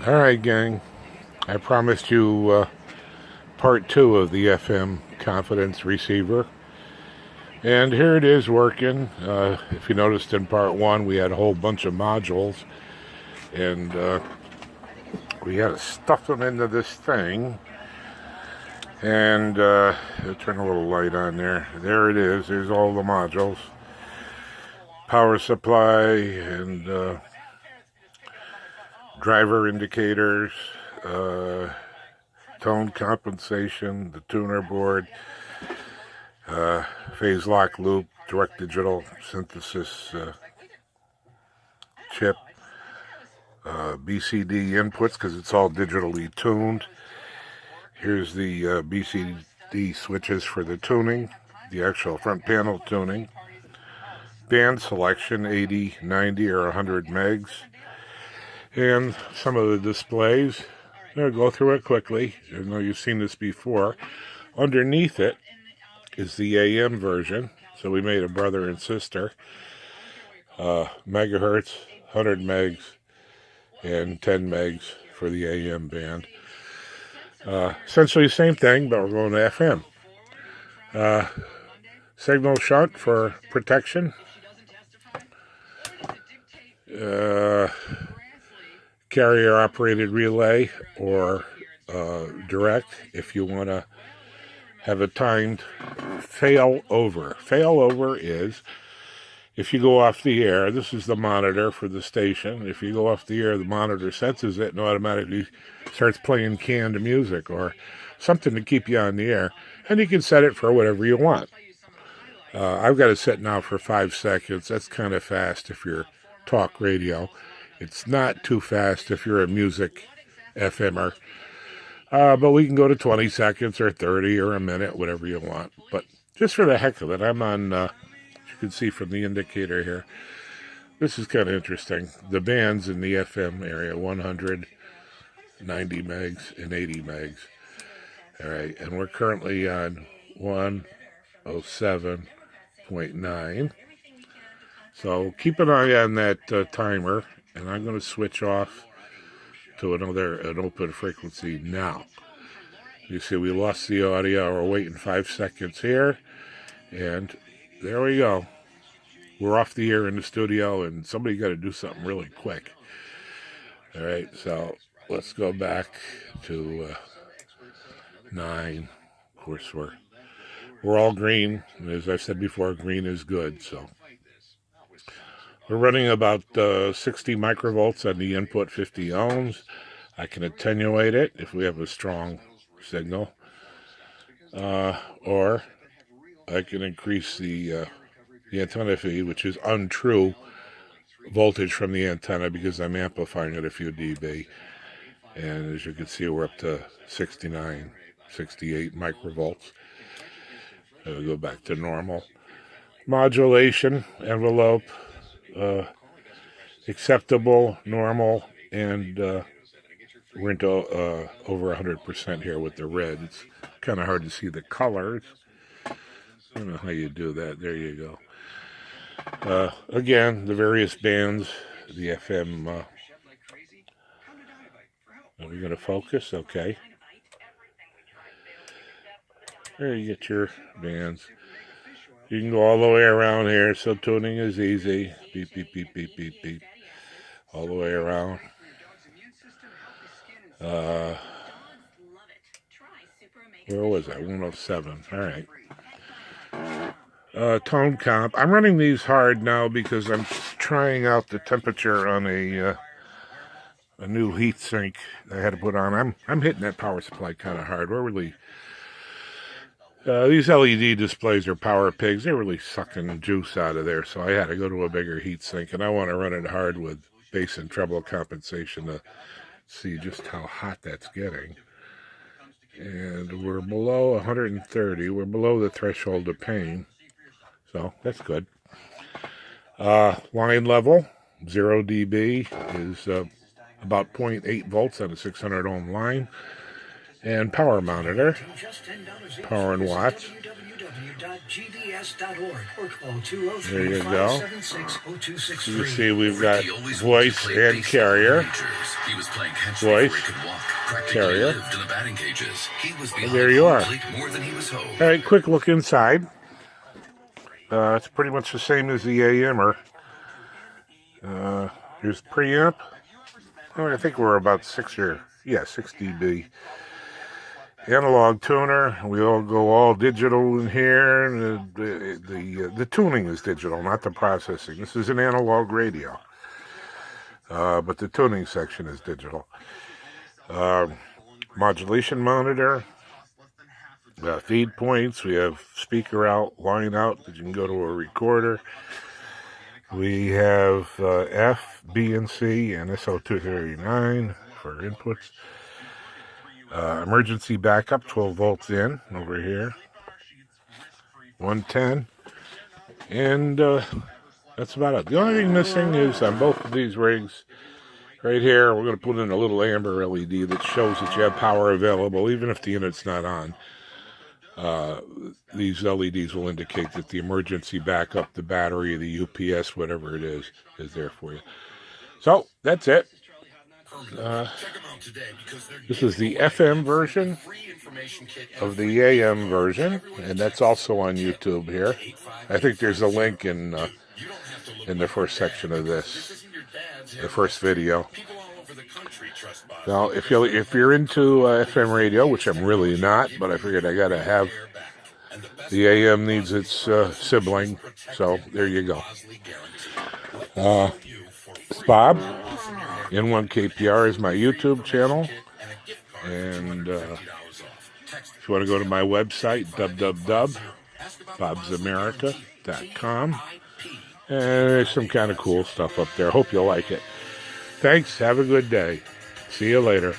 Alright, gang. I promised you part 2 of the FM confidence receiver. And here it is working. If you noticed in part 1, we had a whole bunch of modules. And we had to stuff them into this thing. And I'll turn a little light on there. There it is. There's all the modules. Power supply and driver indicators, tone compensation, the tuner board, phase lock loop, direct digital synthesis chip, BCD inputs because it's all digitally tuned. Here's the BCD switches for the tuning, the actual front panel tuning. Band selection, 80, 90, or 100 megs. And some of the displays. I'll go through it quickly. I know you've seen this before. Underneath it is the AM version. So we made a brother and sister. Megahertz, 100 megs, and 10 megs for the AM band. Essentially the same thing, but we're going to FM. Signal shunt for protection. Carrier operated relay or direct if you want to have a timed failover. Failover is if you go off the air, this is the monitor for the station. If you go off the air, the monitor senses it and automatically starts playing canned music or something to keep you on the air. And you can set it for whatever you want. I've got it set now for 5 seconds. That's kind of fast if you're talk radio. It's not too fast if you're a music FMer. But we can go to 20 seconds or 30 or a minute, whatever you want. But just for the heck of it, I'm on, as you can see from the indicator here, this is kind of interesting. The bands in the FM area, 100, 90 megs, and 80 megs. All right, and we're currently on 107.9. So keep an eye on that timer, and I'm going to switch off to an open frequency now. You see we lost the audio. We're waiting 5 seconds here, and there we go. We're off the air in the studio, and somebody got to do something really quick. All right, so let's go back to 9. Of course, we're all green. As I've said before, green is good, so. We're running about 60 microvolts on the input, 50 ohms. I can attenuate it if we have a strong signal. Or I can increase the antenna feed, which is untrue voltage from the antenna because I'm amplifying it a few dB. And as you can see, we're up to 69, 68 microvolts. I'll go back to normal. Modulation envelope. Acceptable, normal, and we're into over 100% here with the red. It's kind of hard to see the colors. I don't know how you do that. There you go. Again, the various bands, the FM. Are we going to focus? Okay. There you get your bands. You can go all the way around here, so tuning is easy. Beep, beep, beep, beep, beep, beep. All the way around. Where was I? 107. All right. Tone comp. I'm running these hard now because I'm trying out the temperature on a new heat sink I had to put on. I'm hitting that power supply kind of hard. We're really... these LED displays are power pigs. They're really sucking juice out of there, so I had to go to a bigger heat sink, and I want to run it hard with bass and treble compensation to see just how hot that's getting. And we're below 130. We're below the threshold of pain, so that's good. Line level, 0 dB is about 0.8 volts on a 600 ohm line. And power monitor, power in watts. or call 203 There you go. 576 You see we've got voice and carrier. Voice, carrier. And there you are. All right, quick look inside. It's pretty much the same as the AMer. Here's preamp. Oh, I think we're about 6 dB. Analog tuner. We all go all digital in here. The tuning is digital, not the processing. This is an analog radio, but the tuning section is digital. Modulation monitor. Feed points. We have speaker out, line out that you can go to a recorder. We have F, B, and C, and SO239 for inputs. Emergency backup, 12 volts in over here. 110. And that's about it. The only thing missing is on both of these rigs, right here, we're going to put in a little amber LED that shows that you have power available, even if the unit's not on. These LEDs will indicate that the emergency backup, the battery, the UPS, whatever it is there for you. So, that's it. This is the FM version of the AM version, and that's also on YouTube here. I think there's a link in the first section of this, the first video. Now, if you're into FM radio, which I'm really not, but I figured I gotta have, the AM needs its sibling, so there you go. It's Bob. N1KPR is my YouTube channel, and if you want to go to my website, www.bobsamerica.com, and there's some kind of cool stuff up there. Hope you'll like it. Thanks. Have a good day. See you later.